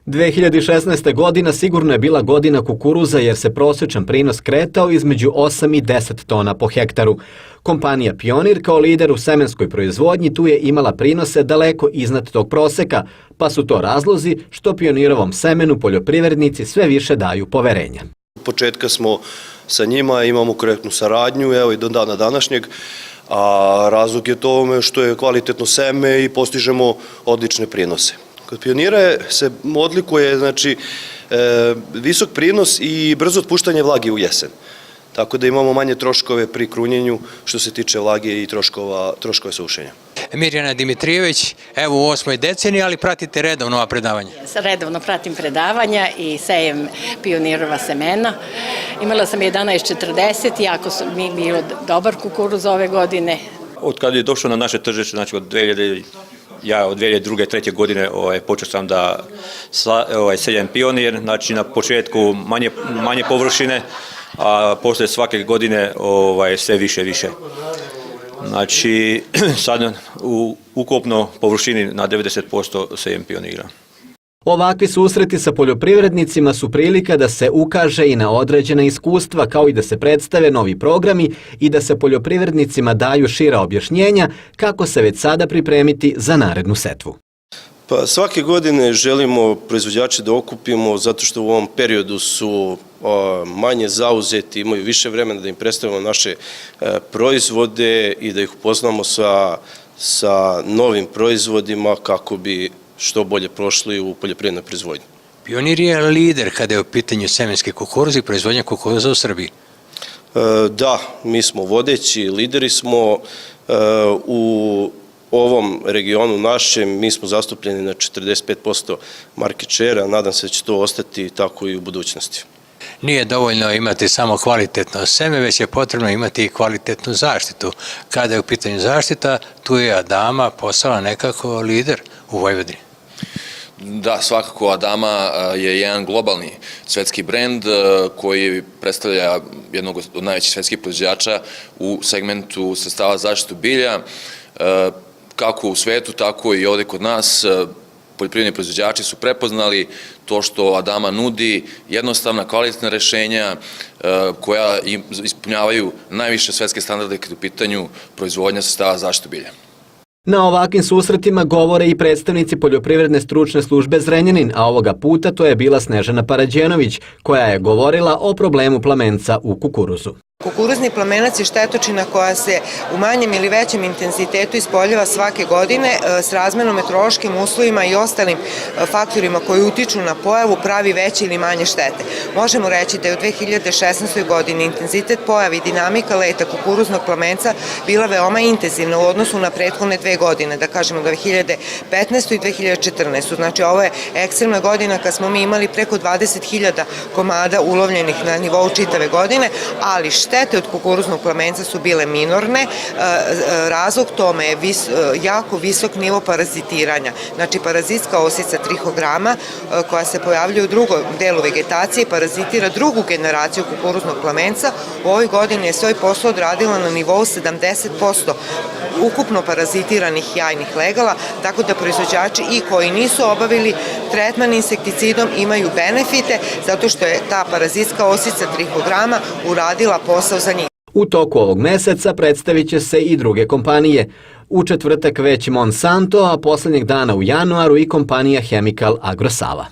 2016. godina sigurno je bila godina kukuruza jer se prosječan prinos kretao između 8 i 10 tona po hektaru. Kompanija Pionir kao lider u semenskoj proizvodnji tu je imala prinose daleko iznad tog proseka, pa su to razlozi što Pionirovom semenu poljoprivrednici sve više daju poverenja. Od početka smo sa njima, imamo korektnu saradnju, evo i do dana današnjeg, a razlog je tome što je kvalitetno seme i postižemo odlične prinose. Kod Pionira se odlikuje visok prinos i brzo otpuštanje vlage u jesen. Tako da imamo manje troškove pri krunjenju što se tiče vlage i troškove sušenja. Mirjana Dimitrijević, evo u 8. deceniji, ali pratite redovno ova predavanja. Redovno pratim predavanja i sejem Pionirova semena. Imala sam 11,40, jako mi bio dobar kukuruz ove godine. Od kada je došao na naše tržište, znači od 2002. 2003. godine počeo sam da sejem Pionir, znači na početku manje površine, a posle svake godine sve više i više. Znači sad u ukupno površini na 90% sejem Pionira. Ovakvi susreti sa poljoprivrednicima su prilika da se ukaže i na određena iskustva, kao i da se predstave novi programi i da se poljoprivrednicima daju šira objašnjenja kako se već sada pripremiti za narednu setvu. Pa svake godine želimo proizvođače da okupimo zato što u ovom periodu su manje zauzeti, imaju više vremena da im predstavimo naše proizvode i da ih upoznamo sa novim proizvodima kako bi što bolje prošli u poljoprivrednoj proizvodnji. Pionir je lider kada je u pitanju semenske kukuruza i proizvodnja kukuruza u Srbiji. Da, mi smo vodeći, lideri smo u ovom regionu našem, mi smo zastupljeni na 45% market share-a, nadam se da će to ostati tako i u budućnosti. Nije dovoljno imati samo kvalitetno seme, već je potrebno imati i kvalitetnu zaštitu. Kada je u pitanju zaštita, tu je Adama postala nekako lider u Vojvodini. Da, svakako Adama je jedan globalni svetski brend koji predstavlja jednog od najvećih svetskih proizvođača u segmentu sredstava zaštitu bilja. Kako u svetu, tako i ovde kod nas, poljoprivredni proizvođači su prepoznali to što Adama nudi, jednostavna, kvalitetna rešenja koja ispunjavaju najviše svetske standarde kada je u pitanju proizvodnja sredstava zaštitu bilja. Na ovakvim susretima govore i predstavnici Poljoprivredne stručne službe Zrenjanin, a ovoga puta to je bila Snežana Parađenović, koja je govorila o problemu plamenca u kukuruzu. Kukuruzni plamenac je štetočina koja se u manjem ili većem intenzitetu ispoljava svake godine s razmerno meteorološkim uslovima i ostalim faktorima koji utiču na pojavu pravi veće ili manje štete. Možemo reći da je u 2016. godini intenzitet pojave i dinamika leta kukuruznog plamenca bila veoma intenzivna u odnosu na prethodne 2 godine, da kažemo 2015. i 2014. Znači ovo je ekstremna godina kad smo mi imali preko 20.000 komada ulovljenih na nivou čitave godine, ali štete od kukuruznog plamenca su bile minorne, razlog tome je jako visok nivo parazitiranja. Znači parazitska osica trihograma koja se pojavljuje u drugom delu vegetacije i parazitira drugu generaciju kukuruznog plamenca. U ovoj godini je svoj posao odradila na nivou 70% ukupno parazitiranih jajnih legala, tako da proizvođači i koji nisu obavili tretman insekticidom imaju benefite zato što je ta parazitska osica trihograma uradila posao za njih. U toku ovog meseca predstavit će se i druge kompanije. U četvrtak već Monsanto, a poslednjeg dana u januaru i kompanija Chemical Agrosava.